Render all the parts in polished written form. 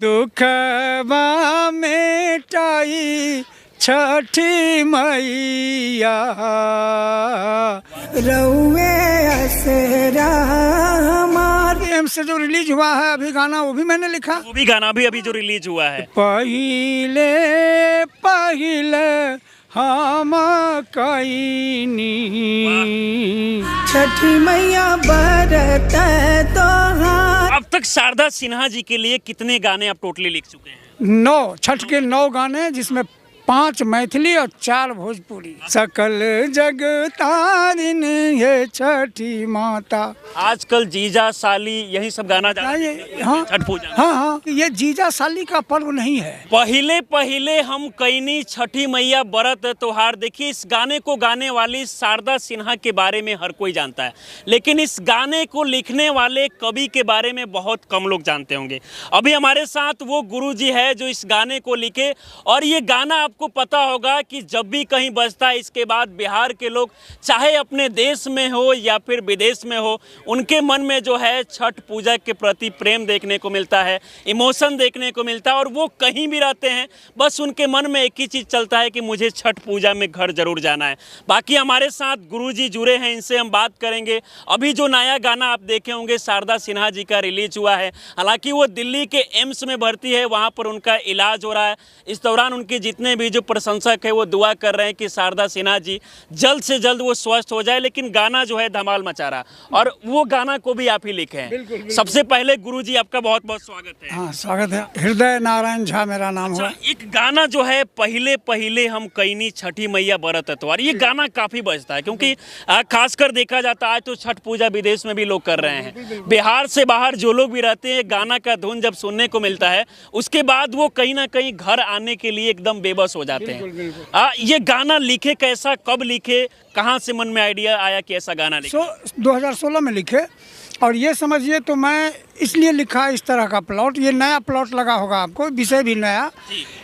दुखवा मेटाई छठी मैया रउए असरा हमारे। एम से जो रिलीज हुआ है अभी गाना, वो भी मैंने लिखा। वो भी गाना भी अभी जो रिलीज हुआ है। पहिले पहिले हम कईनी छठी मैया बरत तोहार। अब तक शारदा सिन्हा जी के लिए कितने गाने आप टोटली लिख चुके हैं? 9 छठ के 9 गाने, जिसमें 5 मैथिली और 4 भोजपुरी। सकल जग तारिन ये छठी माता। आजकल जीजा साली यही सब गाना हाँ छठ पूजा। हाँ, ये जीजा साली का पर्व नहीं है। पहिले पहिले हम कईनी छठी मैया बरत त्योहार। देखिए, इस गाने को गाने वाली शारदा सिन्हा के बारे में हर कोई जानता है, लेकिन इस गाने को लिखने वाले कवि के बारे में बहुत कम लोग जानते होंगे। अभी हमारे साथ वो गुरुजी है जो इस गाने को लिखे, और ये गाना आपको पता होगा कि जब भी कहीं बजता है, इसके बाद बिहार के लोग चाहे अपने देश में हो या फिर विदेश में हो, उनके मन में जो है छठ पूजा के प्रति प्रेम देखने को मिलता है, इमोशन देखने को मिलता है, और वो कहीं भी रहते हैं बस उनके मन में एक ही चीज़ चलता है कि मुझे छठ पूजा में घर जरूर जाना है। बाकी हमारे साथ गुरुजी जुड़े हैं, इनसे हम बात करेंगे। अभी जो नया गाना आप देखे होंगे शारदा सिन्हा जी का रिलीज हुआ है। हालांकि वो दिल्ली के एम्स में भर्ती है, वहाँ पर उनका इलाज हो रहा है। इस दौरान उनके जितने भी जो प्रशंसक है वो दुआ कर रहे हैं कि शारदा सिन्हा जी जल्द से जल्द वो स्वस्थ हो जाए। लेकिन गाना जो है धमाल मचा रहा, और वो गाना को भी आप ही लिखे हैं। बिल्कुल। सबसे पहले गुरुजी आपका बहुत बहुत स्वागत है। हाँ, स्वागत है। हृदय नारायण झा मेरा नाम है। एक गाना जो है पहिले पहिले हम कईनी छठी मैया बरत त्योहार, ये गाना काफी बजता है, क्योंकि खासकर देखा जाता है तो छठ पूजा विदेश में भी लोग कर रहे हैं। बिहार से बाहर जो लोग भी रहते हैं, गाना का धुन जब सुनने को मिलता है, उसके बाद वो कहीं ना कहीं घर आने के लिए एकदम बेबस हो जाते हैं। ये गाना लिखे कैसा, कब लिखे, कहाँ से मन में आइडिया आया कि ऐसा गाना लिखे? 2016 में लिखे, और ये समझिए तो मैं इसलिए लिखा इस तरह का प्लॉट, ये नया प्लॉट लगा होगा आपको, विषय भी नया,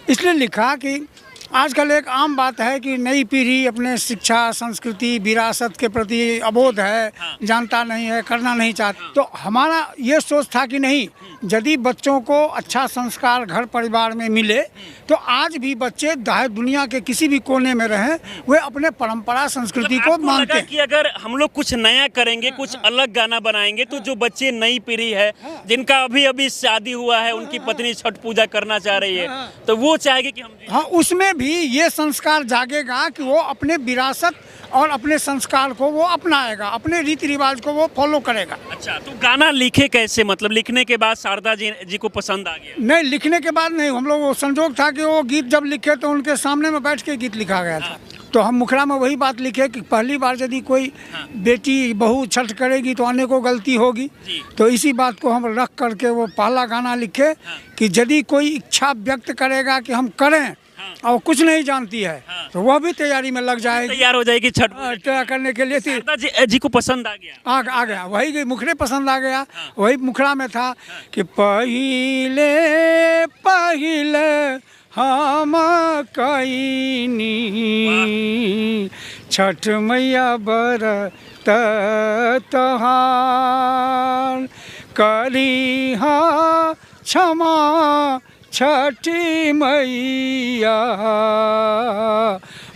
इसलिए लिखा कि आजकल एक आम बात है कि नई पीढ़ी अपने शिक्षा, संस्कृति, विरासत के प्रति अबोध है, जानता नहीं है, करना नहीं चाहता। तो हमारा ये सोच था कि नहीं, यदि बच्चों को अच्छा संस्कार घर परिवार में मिले तो आज भी बच्चे चाहे दुनिया के किसी भी कोने में रहें, वे अपने परंपरा संस्कृति को मानते हैं। कि अगर हम लोग कुछ नया करेंगे, कुछ अलग गाना बनाएंगे, तो जो बच्चे नई पीढ़ी है जिनका अभी अभी शादी हुआ है, उनकी पत्नी छठ पूजा करना चाह रही है, तो वो चाहेगी कि हम, हाँ, उसमें भी ये संस्कार जागेगा कि वो अपने विरासत और अपने संस्कार को वो अपनाएगा, अपने रीति रिवाज को वो फॉलो करेगा। अच्छा, तो गाना लिखे कैसे? मतलब लिखने के बाद शारदा जी को पसंद आ गया? नहीं, लिखने के बाद नहीं, हम लोग संजोग था कि वो गीत जब लिखे तो उनके सामने में बैठ के गीत लिखा गया था। तो हम मुखड़ा में वही बात लिखे कि पहली बार यदि कोई बेटी बहू छठ करेगी तो अनेकों गलती होगी, तो इसी बात को हम रख करके वो पहला गाना लिखे कि यदि कोई इच्छा व्यक्त करेगा कि हम करें और कुछ नहीं जानती है, तो वह भी तैयारी में लग जाएगी, तैयार हो जाएगी छठ करने के लिए। शारदा जी को पसंद आ गया? आ गया, वही मुखड़े पसंद आ गया। वही मुखड़ा में था कि पहिले पहिले हम कईनी छठ मैया बरत त्योहार, करिहा क्षमा छठी मैया,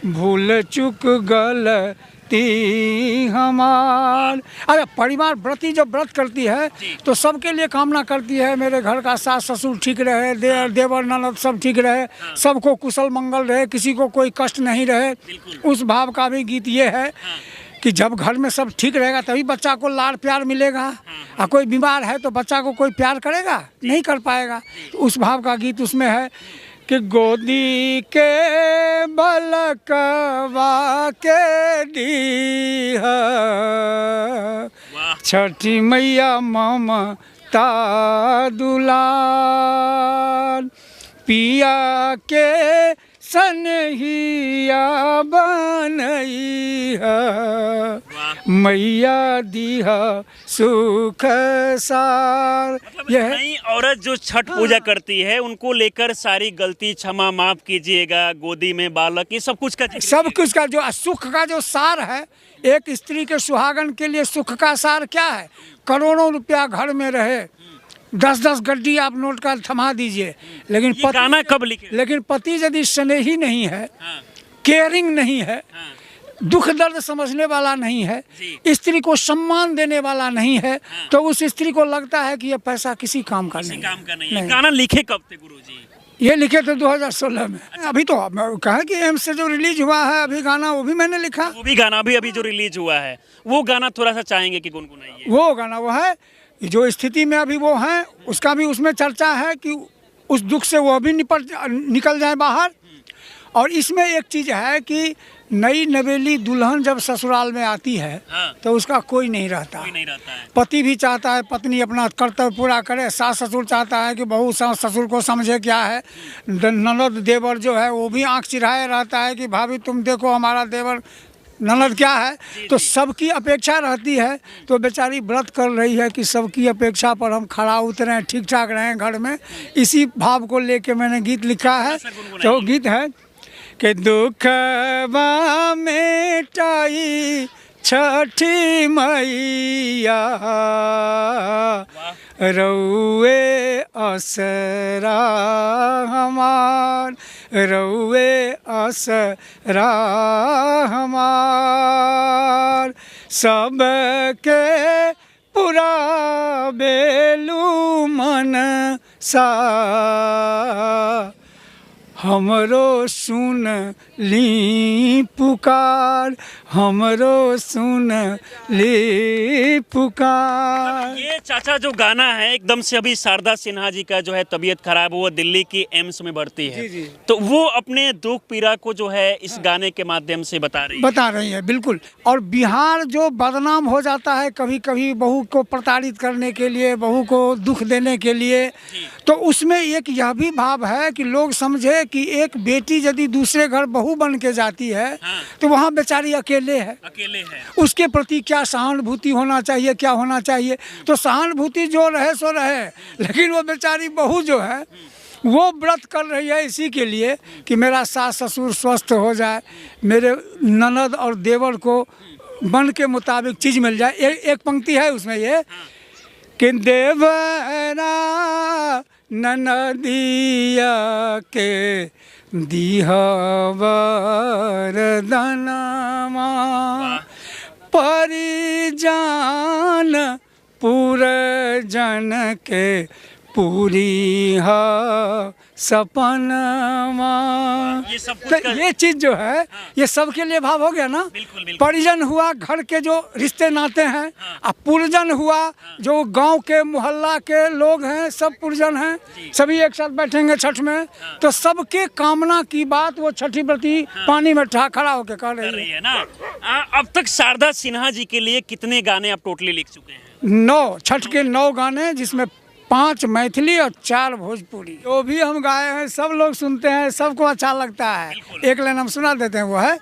भूल चूक गलती हमार। अरे परिवार व्रती जब व्रत करती है तो सबके लिए कामना करती है, मेरे घर का सास ससुर ठीक रहे, देवर ननद सब ठीक रहे, सबको कुशल मंगल रहे, किसी को कोई कष्ट नहीं रहे। उस भाव का भी गीत ये है कि जब घर में सब ठीक रहेगा तभी बच्चा को लाड़ प्यार मिलेगा, और कोई बीमार है तो बच्चा को कोई प्यार करेगा, नहीं कर पाएगा। तो उस भाव का गीत उसमें है कि गोदी के बलकवा के दीहा छठी मैया ममता दुलार, पिया के सनहिया बनैया मैया दिहा सुख सार। यह नई औरत जो छठ पूजा करती है उनको लेकर सारी गलती क्षमा, माफ कीजिएगा, गोदी में बालक, ये सब कुछ का जो सुख का जो सार है, एक स्त्री के सुहागन के लिए सुख का सार क्या है? करोड़ों रुपया घर में रहे, 10-10 गड्डी आप नोट का थमा दीजिए, लेकिन ये गाना कब लिखे? लेकिन पति यदि स्नेही नहीं है, हाँ, केयरिंग नहीं है, हाँ, दुख दर्द समझने वाला नहीं है, जी। स्त्री को सम्मान देने वाला नहीं है, तो उस स्त्री को लगता है कि ये पैसा किसी काम का किसी नहीं काम है। का नहीं है। गाना लिखे कब थे गुरुजी? ये लिखे थे 2016 में। अभी तो कहा कि एम्स से जो रिलीज हुआ है अभी गाना, वो भी मैंने लिखा। वो भी गाना अभी जो रिलीज हुआ है, वो गाना थोड़ा सा चाहेंगे कि गुनगुनाइए। वो गाना वो है जो स्थिति में अभी वो है, उसका भी उसमें चर्चा है कि उस दुख से वो अभी निकल जाए बाहर। और इसमें एक चीज़ है कि नई नवेली दुल्हन जब ससुराल में आती है, हाँ। तो उसका कोई नहीं रहता। कोई नहीं रहता है। पति भी चाहता है पत्नी अपना कर्तव्य पूरा करे, सास ससुर चाहता है कि बहू सास ससुर को समझे क्या है, ननद देवर जो है वो भी आंख चिढ़ाए रहता है कि भाभी तुम देखो हमारा देवर ननद क्या है। तो सबकी अपेक्षा रहती है, तो बेचारी व्रत कर रही है कि सबकी अपेक्षा पर हम खड़ा उतरें, ठीक ठाक रहें घर में। इसी भाव को लेके मैंने गीत लिखा है। तो गीत है कि दुखवा मेटाई छठी मैया, रउए असरा हमार, रउए असरा हमार, सबके पूरा बेलू मन सा, हमरो सुन ली पुकार, हमरो सुन ली पुकार। ये चाचा जो गाना है, एकदम से अभी शारदा सिन्हा जी का जो है तबीयत खराब, वो दिल्ली की एम्स में भर्ती है। जी, जी। तो वो अपने दुख पीड़ा को जो है इस गाने के माध्यम से बता रही है बिल्कुल। और बिहार जो बदनाम हो जाता है कभी कभी बहू को प्रताड़ित करने के लिए, बहू को दुख देने के लिए, तो उसमें एक यह भी भाव है कि लोग समझे कि एक बेटी यदि दूसरे घर बहू बन के जाती है, हाँ। तो वहाँ बेचारी अकेले है, उसके प्रति क्या सहानुभूति होना चाहिए, क्या होना चाहिए। तो सहानुभूति जो रहे सो रहे, लेकिन वो बेचारी बहू जो है वो व्रत कर रही है इसी के लिए कि मेरा सास ससुर स्वस्थ हो जाए, मेरे ननद और देवर को मन के मुताबिक चीज़ मिल जाए। एक पंक्ति है उसमें ये कि देवरा ननदिया के दिहवरदनमा, परिजान पुरजन के पूरी सपनमा। तो ये चीज़ जो है ये सबके लिए भाव हो गया ना। परिजन हुआ घर के जो रिश्ते नाते हैं, और पुरजन हुआ जो गांव के मोहल्ला के लोग हैं, सब पुरजन हैं, सभी एक साथ बैठेंगे छठ में। तो सबके कामना की बात वो छठी व्रती पानी में खड़ा होकर कर रही है ना। अब तक शारदा सिन्हा जी के लिए कितने गाने आप टोटली लिख चुके हैं? 9 छठ के 9 गाने, जिसमें 5 मैथिली और 4 भोजपुरी। जो भी हम गाए हैं सब लोग सुनते हैं, सबको अच्छा लगता है। एक लाइन हम सुना देते हैं, वो है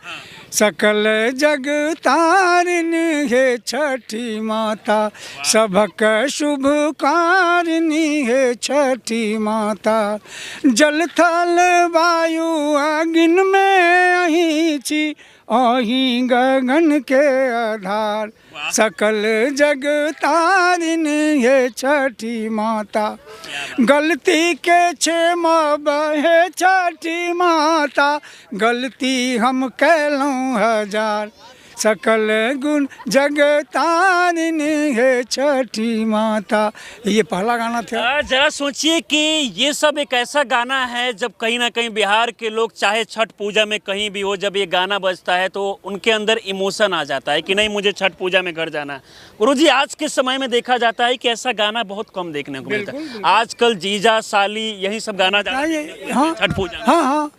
सकल जग तारिणी है छठी माता, सबक शुभ कारिणी है छठी माता, जल थल वायु अग्नि में अहीं छी, अहीं गगन के आधार, सकल जग तारिणी है छठी माता, गलती के क्षमा बहे छठी माता, गलती हम कैलूं हजार, सकल गुण जग तारिणी है छठी माता। ये पहला गाना था। जरा सोचिए कि ये सब एक ऐसा गाना है जब कहीं ना कहीं बिहार के लोग चाहे छठ पूजा में कहीं भी हो, जब ये गाना बजता है तो उनके अंदर इमोशन आ जाता है कि नहीं मुझे छठ पूजा में घर जाना है। गुरुजी, आज के समय में देखा जाता है कि ऐसा गाना बहुत कम देखने को मिलता है। आजकल जीजा साली यही सब गाना छठ पूजा। हाँ,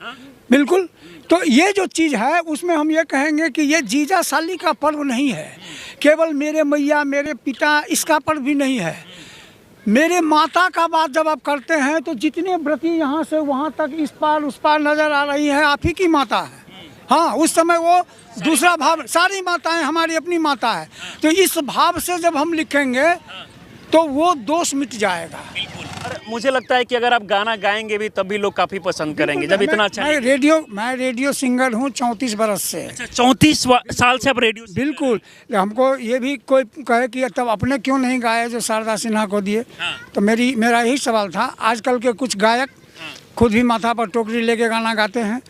बिल्कुल। तो ये जो चीज़ है उसमें हम ये कहेंगे कि ये जीजा साली का पर्व नहीं है, केवल मेरे मैया मेरे पिता इसका पर्व भी नहीं है। मेरे माता का बात जब आप करते हैं तो जितने व्रती यहाँ से वहाँ तक इस पार उस पार नज़र आ रही है, आप ही की माता है। हाँ, उस समय वो दूसरा भाव, सारी माताएं हमारी अपनी माता है। तो इस भाव से जब हम लिखेंगे तो वो दोष मिट जाएगा। और मुझे लगता है कि अगर आप गाना गाएंगे भी तब भी लोग काफी पसंद करेंगे जब इतना अच्छा। मैं रेडियो सिंगर हूँ 34 बरस से। अच्छा, 34 साल से आप रेडियो। बिल्कुल। हमको ये भी कोई कहे कि तब अपने क्यों नहीं गाए जो शारदा सिन्हा को दिए। तो मेरा यही सवाल था। आजकल के कुछ गायक खुद भी माथा पर टोकरी लेके गाना गाते हैं,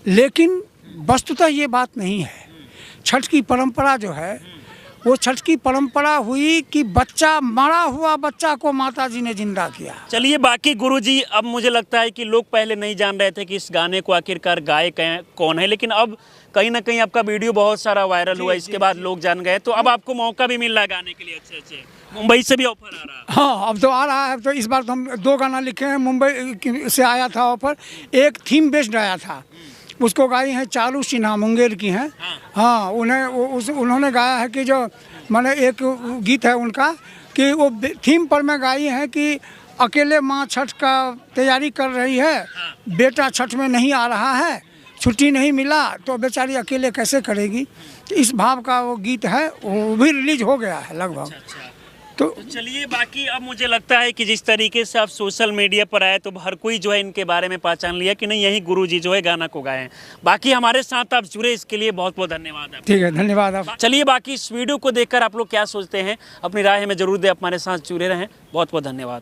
लेकिन वस्तुतः ये बात नहीं है। छठ की परंपरा जो है वो छठ की परंपरा हुई कि बच्चा, मरा हुआ बच्चा को माता जी ने जिंदा किया। चलिए, बाकी गुरुजी, अब मुझे लगता है कि लोग पहले नहीं जान रहे थे कि इस गाने को आखिरकार गायक कौन है, लेकिन अब कहीं ना कहीं आपका वीडियो बहुत सारा वायरल हुआ, इसके बाद लोग जान गए। तो अब आपको मौका भी मिल रहा है गाने के लिए। अच्छे मुंबई से भी ऑफर आ रहा है। हाँ, अब तो आ रहा है। तो इस बार तो हम 2 गाना लिखे हैं। मुंबई से आया था ऑफर, एक थीम बेस्ड आया था, उसको गाई हैं चारू सिन्हा, मुंगेर की हैं। हाँ, उन्होंने गाया है कि जो माने एक गीत है उनका कि वो थीम पर में गाई है कि अकेले माँ छठ का तैयारी कर रही है, बेटा छठ में नहीं आ रहा है, छुट्टी नहीं मिला तो बेचारी अकेले कैसे करेगी। तो इस भाव का वो गीत है, वो भी रिलीज हो गया है लगभग। तो चलिए, बाकी अब मुझे लगता है कि जिस तरीके से आप सोशल मीडिया पर आए तो हर कोई जो है इनके बारे में पहचान लिया कि नहीं, यही गुरुजी जो है गाना को गाए हैं। बाकी हमारे साथ आप जुड़े, इसके लिए बहुत बहुत धन्यवाद। ठीक है, धन्यवाद आप। चलिए, बाकी इस वीडियो को देखकर आप लोग क्या सोचते हैं, अपनी राय हमें जरूर दें। हमारे साथ जुड़े रहें। बहुत बहुत धन्यवाद।